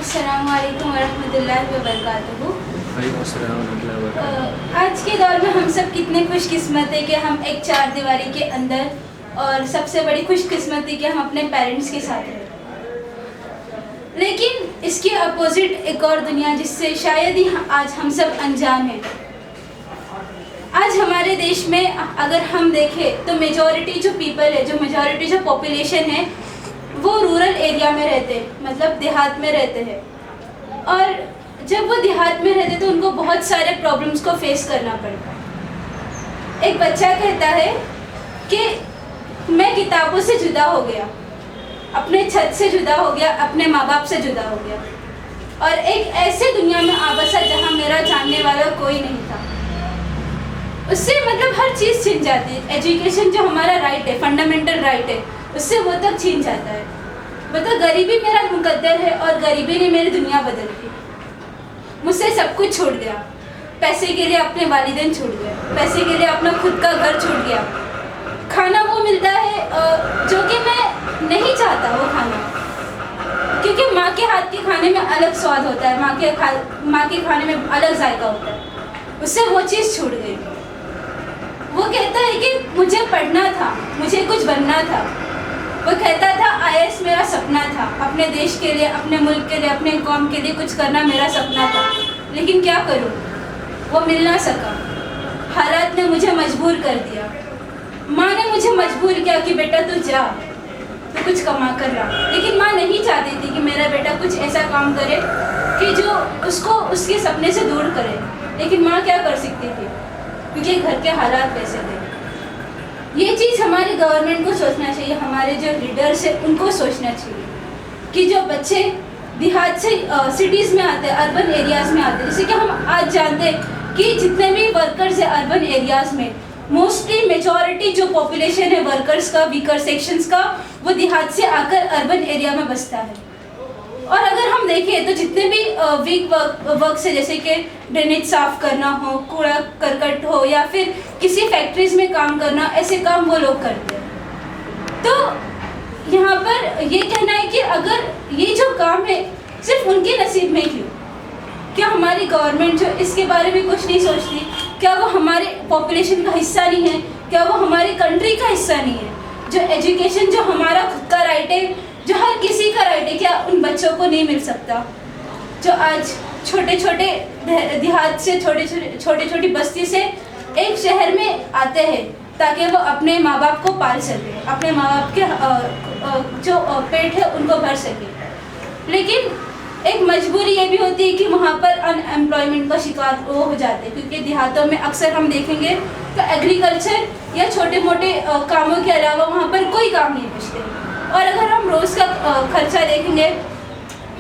अस्सलाम वालेकुम वरहमतुल्लाहि वबरकातुहू। वालेकुम अस्सलाम वरहमतुल्लाहि वबरकातुहू। आज के दौर में हम सब कितने खुशकिस्मत है कि हम एक चार दीवारी के अंदर, और सबसे बड़ी खुशकिस्मती कि हम अपने पेरेंट्स के साथ हैं। लेकिन इसके अपोजिट एक और दुनिया जिससे शायद ही आज हम सब अनजान हैं। आज हमारे देश में अगर हम देखें तो मेजॉरिटी जो पीपल है, जो मेजॉरिटी जो पॉपुलेशन है, वो रूरल एरिया में रहते हैं, मतलब देहात में रहते हैं। और जब वो देहात में रहते तो उनको बहुत सारे प्रॉब्लम्स को फेस करना पड़ता है। एक बच्चा कहता है कि मैं किताबों से जुदा हो गया, अपने छत से जुदा हो गया, अपने माँ बाप से जुदा हो गया, और एक ऐसे दुनिया में आ बसा जहाँ मेरा जानने वाला कोई नहीं था। उससे मतलब हर चीज़ छीन जाती है। एजुकेशन जो हमारा राइट है, फंडामेंटल राइट है, उससे वो तक छीन जाता है। मतलब गरीबी मेरा मुकद्दर है और गरीबी ने मेरी दुनिया बदल दी। मुझसे सब कुछ छूट गया। पैसे के लिए अपने वालिदैन छूट गए, पैसे के लिए अपना खुद का घर छूट गया। खाना वो मिलता है जो कि मैं नहीं चाहता वो खाना, क्योंकि माँ के हाथ के खाने में अलग स्वाद होता है, माँ के खाने में अलग जायका होता है। उससे वो चीज़ छूट गई। वो कहता है कि मुझे पढ़ना था, मुझे कुछ बनना था। वो कहता था आईएएस मेरा सपना था, अपने देश के लिए, अपने मुल्क के लिए, अपने कौम के लिए कुछ करना मेरा सपना था। लेकिन क्या करूं, वो मिल ना सका। हालात ने मुझे मजबूर कर दिया। माँ ने मुझे मजबूर किया कि बेटा तू जा, तो कुछ कमा कर रहा। लेकिन माँ नहीं चाहती थी कि मेरा बेटा कुछ ऐसा काम करे कि जो उसको उसके सपने से दूर करे। लेकिन माँ क्या कर सकती थी, क्योंकि घर के हालात वैसे थे। ये चीज़ हमारी गवर्नमेंट को सोचना चाहिए, हमारे जो लीडर्स हैं उनको सोचना चाहिए कि जो बच्चे देहात से सिटीज़ में आते हैं, अर्बन एरियाज़ में आते हैं, जैसे कि हम आज जानते हैं कि जितने भी वर्कर्स हैं अर्बन एरियाज़ में, मोस्टली मेजॉरिटी जो पॉपुलेशन है वर्कर्स का, वीकर सेक्शंस का, वो देहात से आकर अर्बन एरिया में बसता है। और अगर हम देखें तो जितने भी वीक वर्क से, जैसे कि ड्रेनेज साफ करना हो, कूड़ा करकट हो, या फिर किसी फैक्ट्रीज में काम करना, ऐसे काम वो लोग करते हैं। तो यहाँ पर ये कहना है कि अगर ये जो काम है सिर्फ उनके नसीब में क्यों, क्या हमारी गवर्नमेंट जो इसके बारे में कुछ नहीं सोचती? क्या वो हमारे पॉपुलेशन का हिस्सा नहीं है? क्या वो हमारी कंट्री का हिस्सा नहीं है? जो एजुकेशन जो हमारा खुद का राइट है, जो हर किसी का राइट है, क्या उन बच्चों को नहीं मिल सकता जो आज छोटे छोटे देहात से, छोटे छोटी बस्ती से एक शहर में आते हैं ताकि वो अपने माँ बाप को पाल सके, अपने माँ बाप के जो पेट है उनको भर सके। लेकिन एक मजबूरी ये भी होती है कि वहाँ पर अनएम्प्लॉयमेंट का शिकार वो हो जाते हैं, क्योंकि देहातों में अक्सर हम देखेंगे तो एग्रीकल्चर या छोटे मोटे कामों के अलावा वहाँ पर कोई काम नहीं बचते। और अगर हम रोज़ का खर्चा देखेंगे,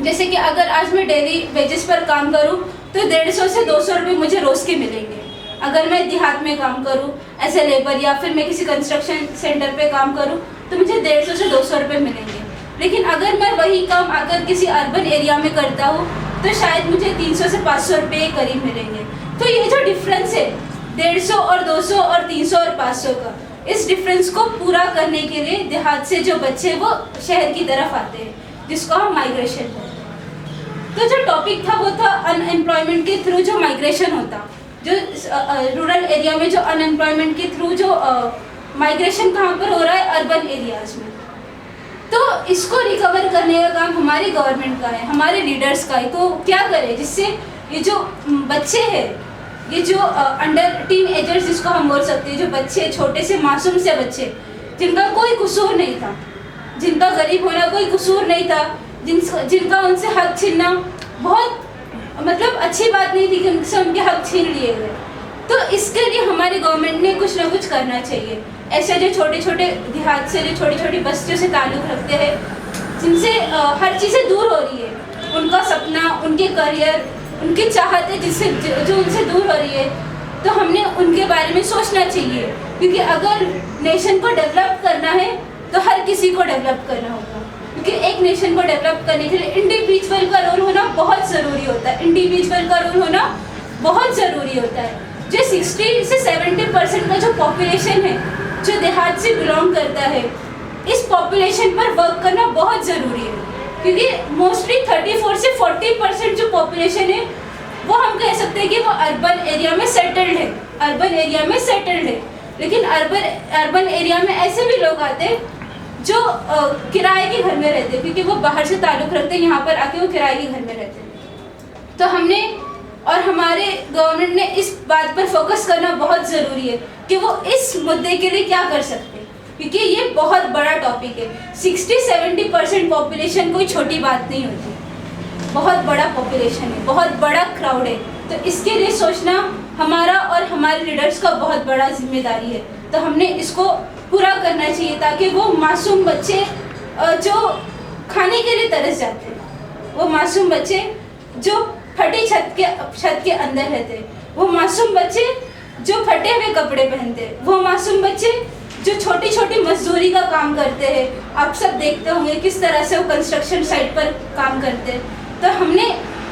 जैसे कि अगर आज मैं डेली वेजेस पर काम करूं तो 150 से 200 रुपये मुझे रोज़ के मिलेंगे। अगर मैं देहात में काम करूं एज ए लेबर, या फिर मैं किसी कंस्ट्रक्शन सेंटर पे काम करूं तो मुझे 150 से 200 रुपये मिलेंगे। लेकिन अगर मैं वही काम अगर किसी अर्बन एरिया में करता हूँ तो शायद मुझे 300 से 500 रुपये करीब मिलेंगे। तो ये जो डिफरेंस है 150 और 200 और 300 और 500 का, इस डिफरेंस को पूरा करने के लिए देहात से जो बच्चे वो शहर की तरफ आते हैं, जिसको हम माइग्रेशन बोलते हैं। तो जो टॉपिक था वो था अनएम्प्लॉयमेंट के थ्रू जो माइग्रेशन होता, जो रूरल एरिया में जो अनएम्प्लॉयमेंट के थ्रू जो माइग्रेशन कहाँ पर हो रहा है, अर्बन एरियाज में। तो इसको रिकवर करने का काम हमारी गवर्नमेंट का है, हमारे लीडर्स का है। तो क्या करें जिससे ये जो बच्चे हैं, ये जो अंडर टीन एजर्स जिसको हम बोल सकते हैं, जो बच्चे, छोटे से मासूम से बच्चे जिनका कोई कसूर नहीं था, जिनका गरीब होना कोई कसूर नहीं था, जिनका उनसे हक छीनना बहुत मतलब अच्छी बात नहीं थी कि उनसे उनके हक छीन लिए गए। तो इसके लिए हमारी गवर्नमेंट ने कुछ ना कुछ करना चाहिए। ऐसे जो छोटे छोटे देहात से, जो छोटी छोटी बस्तियों से ताल्लुक़ रखते हैं, जिनसे हर चीज़ें दूर हो रही है, उनका सपना, उनके करियर, उनकी चाहतें जिससे जो उनसे दूर हो रही है, तो हमने उनके बारे में सोचना चाहिए। क्योंकि अगर नेशन को डेवलप करना है तो हर किसी को डेवलप करना होगा, क्योंकि एक नेशन को डेवलप करने के लिए इंडिविजुअल का रोल होना बहुत ज़रूरी होता है। इंडिविजुअल का रोल होना बहुत ज़रूरी होता है। जो 60 से 70% का जो पॉपुलेशन है जो देहात से बिलोंग करता है, इस पॉपुलेशन पर वर्क करना बहुत ज़रूरी है। क्योंकि मोस्टली 34 से 40% जो पॉपुलेशन है वो हम कह सकते हैं कि वो अर्बन एरिया में सेटल्ड है, अर्बन एरिया में सेटल्ड है। लेकिन अर्बन एरिया में ऐसे भी लोग आते हैं जो किराए के घर में रहते हैं, क्योंकि वो बाहर से ताल्लुक़ रखते हैं, यहाँ पर आके वो किराए के घर में रहते हैं। तो हमने और हमारे गवर्नमेंट ने इस बात पर फोकस करना बहुत ज़रूरी है कि वो इस मुद्दे के लिए क्या कर सकते हैं, क्योंकि ये बहुत बड़ा टॉपिक है। 60-70% पॉपुलेशन कोई छोटी बात नहीं होती, बहुत बड़ा पॉपुलेशन है, बहुत बड़ा क्राउड है। तो इसके लिए सोचना हमारा और हमारे लीडर्स का बहुत बड़ा जिम्मेदारी है। तो हमने इसको पूरा करना चाहिए ताकि वो मासूम बच्चे जो खाने के लिए तरस जाते हैं, वो मासूम बच्चे जो फटी छत के अंदर रहते हैं, वो मासूम बच्चे जो फटे हुए कपड़े पहनते हैं, वो मासूम बच्चे जो छोटी छोटी मजदूरी का काम करते हैं। आप सब देखते होंगे किस तरह से वो कंस्ट्रक्शन साइट पर काम करते हैं। तो हमने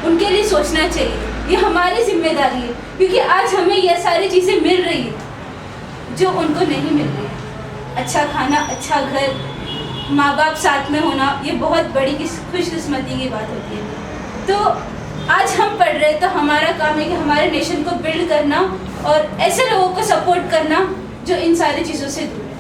उनके लिए सोचना चाहिए, ये हमारी जिम्मेदारी है, क्योंकि आज हमें ये सारी चीज़ें मिल रही है जो उनको नहीं मिल रही है। अच्छा खाना, अच्छा घर, माँ बाप साथ में होना, ये बहुत बड़ी खुशकिस्मती की बात होती है। तो आज हम पढ़ रहे हैं तो हमारा काम है कि हमारे नेशन को बिल्ड करना और ऐसे लोगों को सपोर्ट करना जो इन सारी चीज़ों से दूर है।